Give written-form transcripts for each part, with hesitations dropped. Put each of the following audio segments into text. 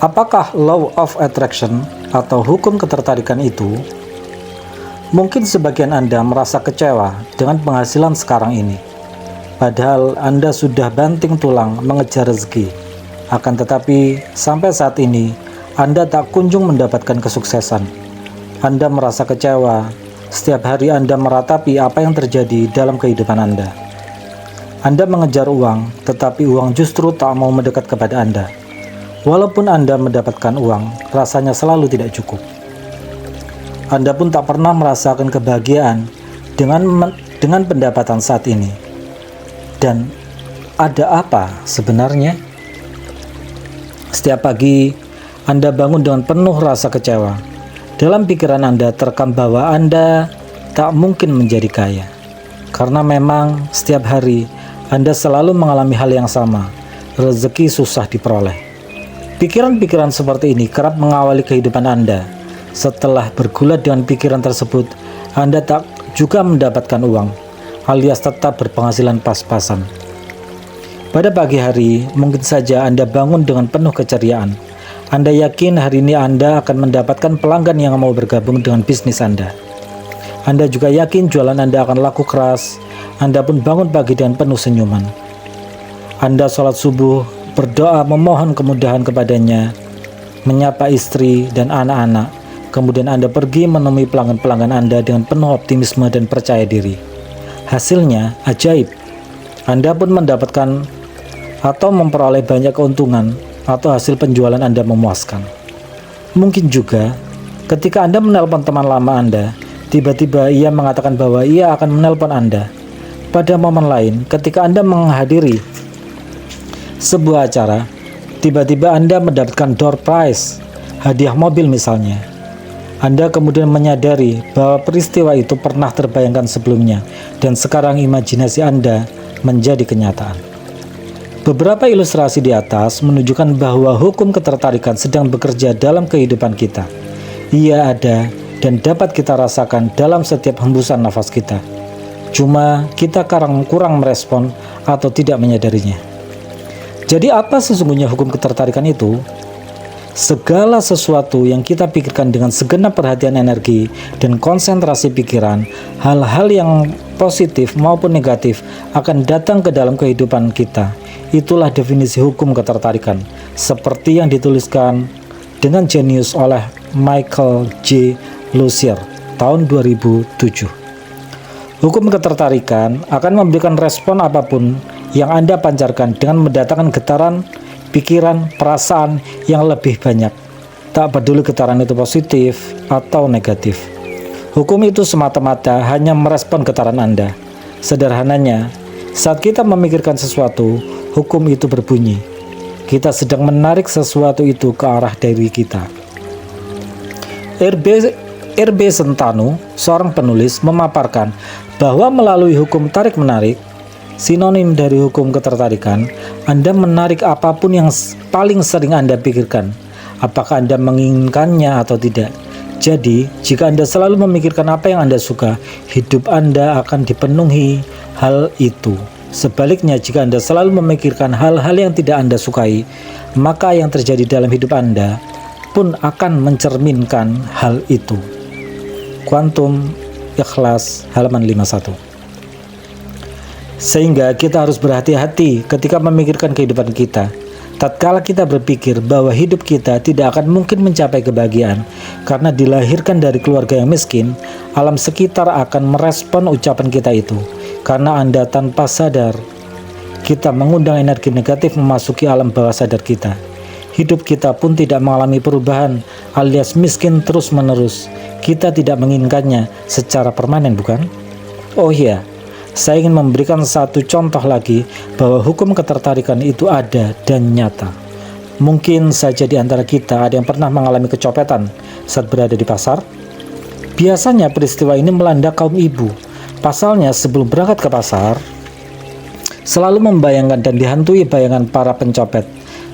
Apakah law of attraction atau hukum ketertarikan itu? Mungkin sebagian Anda merasa kecewa dengan penghasilan sekarang ini. Padahal Anda sudah banting tulang mengejar rezeki. Akan tetapi, sampai saat ini, Anda tak kunjung mendapatkan kesuksesan. Anda merasa kecewa. Setiap hari Anda meratapi apa yang terjadi dalam kehidupan Anda. Anda mengejar uang, tetapi uang justru tak mau mendekat kepada Anda. Walaupun Anda mendapatkan uang, rasanya selalu tidak cukup. Anda pun tak pernah merasakan kebahagiaan dengan pendapatan saat ini. Dan ada apa sebenarnya? Setiap pagi, Anda bangun dengan penuh rasa kecewa. Dalam pikiran Anda terekam bahwa Anda tak mungkin menjadi kaya. Karena memang setiap hari Anda selalu mengalami hal yang sama, rezeki susah diperoleh. Pikiran-pikiran seperti ini kerap mengawali kehidupan Anda. Setelah bergulat dengan pikiran tersebut, Anda tak juga mendapatkan uang, alias tetap berpenghasilan pas-pasan. Pada pagi hari, mungkin saja Anda bangun dengan penuh keceriaan. Anda yakin hari ini Anda akan mendapatkan pelanggan yang mau bergabung dengan bisnis Anda. Anda juga yakin jualan Anda akan laku keras. Anda pun bangun pagi dengan penuh senyuman. Anda sholat subuh, berdoa memohon kemudahan kepadanya, menyapa istri dan anak-anak. Kemudian Anda pergi menemui pelanggan-pelanggan Anda dengan penuh optimisme dan percaya diri. Hasilnya ajaib. Anda pun mendapatkan atau memperoleh banyak keuntungan atau hasil penjualan Anda memuaskan. Mungkin juga ketika Anda menelpon teman lama Anda, tiba-tiba ia mengatakan bahwa ia akan menelpon Anda. Pada momen lain, ketika Anda menghadiri sebuah acara, tiba-tiba Anda mendapatkan door prize, hadiah mobil misalnya. Anda kemudian menyadari bahwa peristiwa itu pernah terbayangkan sebelumnya dan sekarang imajinasi Anda menjadi kenyataan. Beberapa ilustrasi di atas menunjukkan bahwa hukum ketertarikan sedang bekerja dalam kehidupan kita. Ia ada dan dapat kita rasakan dalam setiap hembusan nafas kita. Cuma kita kurang merespon atau tidak menyadarinya. Jadi apa sesungguhnya hukum ketertarikan itu? Segala sesuatu yang kita pikirkan dengan segenap perhatian energi dan konsentrasi pikiran, hal-hal yang positif maupun negatif akan datang ke dalam kehidupan kita. Itulah definisi hukum ketertarikan, seperti yang dituliskan dengan jenius oleh Michael J. Lucier tahun 2007. Hukum ketertarikan akan memberikan respon apapun yang Anda pancarkan dengan mendatangkan getaran, pikiran, perasaan yang lebih banyak. Tak peduli getaran itu positif atau negatif. Hukum itu semata-mata hanya merespon getaran Anda. Sederhananya, saat kita memikirkan sesuatu, hukum itu berbunyi. Kita sedang menarik sesuatu itu ke arah diri kita. R.B. Sentanu, seorang penulis, memaparkan bahwa melalui hukum tarik-menarik, sinonim dari hukum ketertarikan, Anda menarik apapun yang paling sering Anda pikirkan, apakah Anda menginginkannya atau tidak. Jadi, jika Anda selalu memikirkan apa yang Anda suka, hidup Anda akan dipenuhi hal itu. Sebaliknya, jika Anda selalu memikirkan hal-hal yang tidak Anda sukai, maka yang terjadi dalam hidup Anda pun akan mencerminkan hal itu. Quantum Ikhlas halaman 51. Sehingga kita harus berhati-hati ketika memikirkan kehidupan kita. Tatkala kita berpikir bahwa hidup kita tidak akan mungkin mencapai kebahagiaan karena dilahirkan dari keluarga yang miskin, alam sekitar akan merespon ucapan kita itu. Karena Anda tanpa sadar, kita mengundang energi negatif memasuki alam bawah sadar kita. Hidup kita pun tidak mengalami perubahan, alias miskin terus-menerus. Kita tidak menginginkannya secara permanen, bukan? Oh iya, saya ingin memberikan satu contoh lagi bahwa hukum ketertarikan itu ada dan nyata. Mungkin saja di antara kita ada yang pernah mengalami kecopetan saat berada di pasar. Biasanya peristiwa ini melanda kaum ibu. Pasalnya sebelum berangkat ke pasar, selalu membayangkan dan dihantui bayangan para pencopet.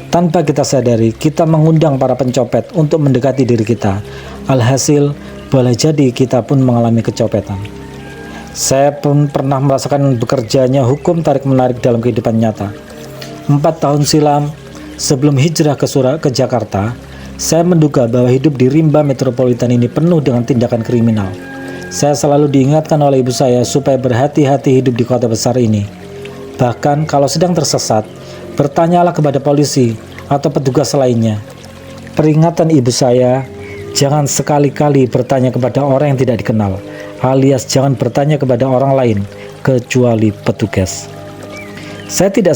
Tanpa kita sadari, kita mengundang para pencopet untuk mendekati diri kita. Alhasil, boleh jadi kita pun mengalami kecopetan. Saya pun pernah merasakan bekerjanya hukum tarik-menarik dalam kehidupan nyata. 4 tahun silam, Sebelum hijrah ke Jakarta, saya menduga bahwa hidup di rimba metropolitan ini penuh dengan tindakan kriminal. Saya selalu diingatkan oleh ibu saya supaya berhati-hati hidup di kota besar ini. Bahkan kalau sedang tersesat, bertanyalah kepada polisi atau petugas lainnya. Peringatan ibu saya, jangan sekali-kali bertanya kepada orang yang tidak dikenal, alias jangan bertanya kepada orang lain kecuali petugas. Saya tidak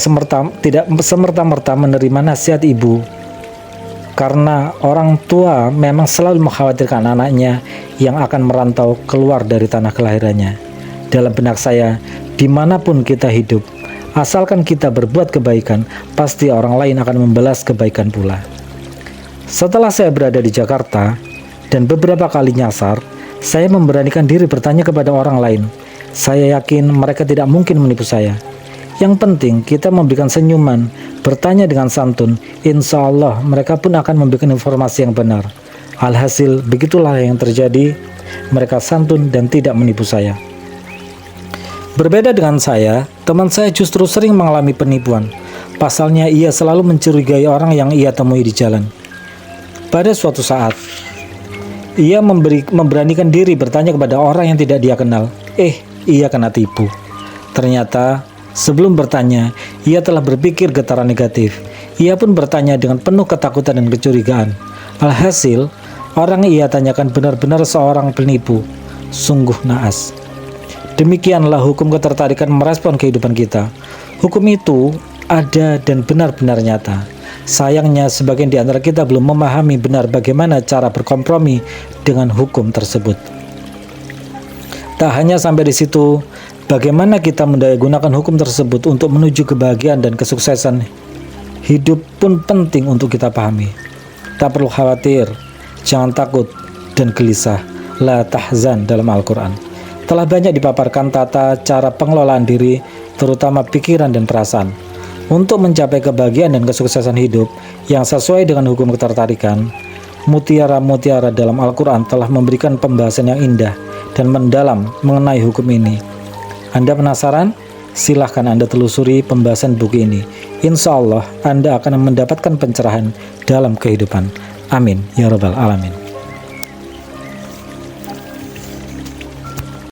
semerta-merta menerima nasihat ibu, karena orang tua memang selalu mengkhawatirkan anaknya yang akan merantau keluar dari tanah kelahirannya. Dalam benak saya, dimanapun kita hidup, asalkan kita berbuat kebaikan, pasti orang lain akan membalas kebaikan pula. Setelah saya berada di Jakarta dan beberapa kali nyasar, saya memberanikan diri bertanya kepada orang lain. Saya yakin mereka tidak mungkin menipu saya. Yang penting kita memberikan senyuman, bertanya dengan santun, insya Allah mereka pun akan memberikan informasi yang benar. Alhasil begitulah yang terjadi, mereka santun dan tidak menipu saya. Berbeda dengan saya, teman saya justru sering mengalami penipuan. Pasalnya ia selalu mencurigai orang yang ia temui di jalan. Pada suatu saat, ia memberanikan diri bertanya kepada orang yang tidak dia kenal. Ia kena tipu. Ternyata sebelum bertanya, ia telah berpikir getaran negatif. Ia pun bertanya dengan penuh ketakutan dan kecurigaan. Alhasil, orang yang ia tanyakan benar-benar seorang penipu. Sungguh naas. Demikianlah hukum ketertarikan merespon kehidupan kita. Hukum itu ada dan benar-benar nyata. Sayangnya sebagian di antara kita belum memahami benar bagaimana cara berkompromi dengan hukum tersebut. Tak hanya sampai di situ, bagaimana kita mendayagunakan hukum tersebut untuk menuju kebahagiaan dan kesuksesan hidup pun penting untuk kita pahami. Tak perlu khawatir, jangan takut dan gelisah. La tahzan dalam Al-Quran telah banyak dipaparkan tata cara pengelolaan diri, terutama pikiran dan perasaan, untuk mencapai kebahagiaan dan kesuksesan hidup yang sesuai dengan hukum ketertarikan. Mutiara-mutiara dalam Al-Quran telah memberikan pembahasan yang indah dan mendalam mengenai hukum ini. Anda penasaran? Silahkan Anda telusuri pembahasan buku ini. Insya Allah Anda akan mendapatkan pencerahan dalam kehidupan. Amin ya rabbal alamin.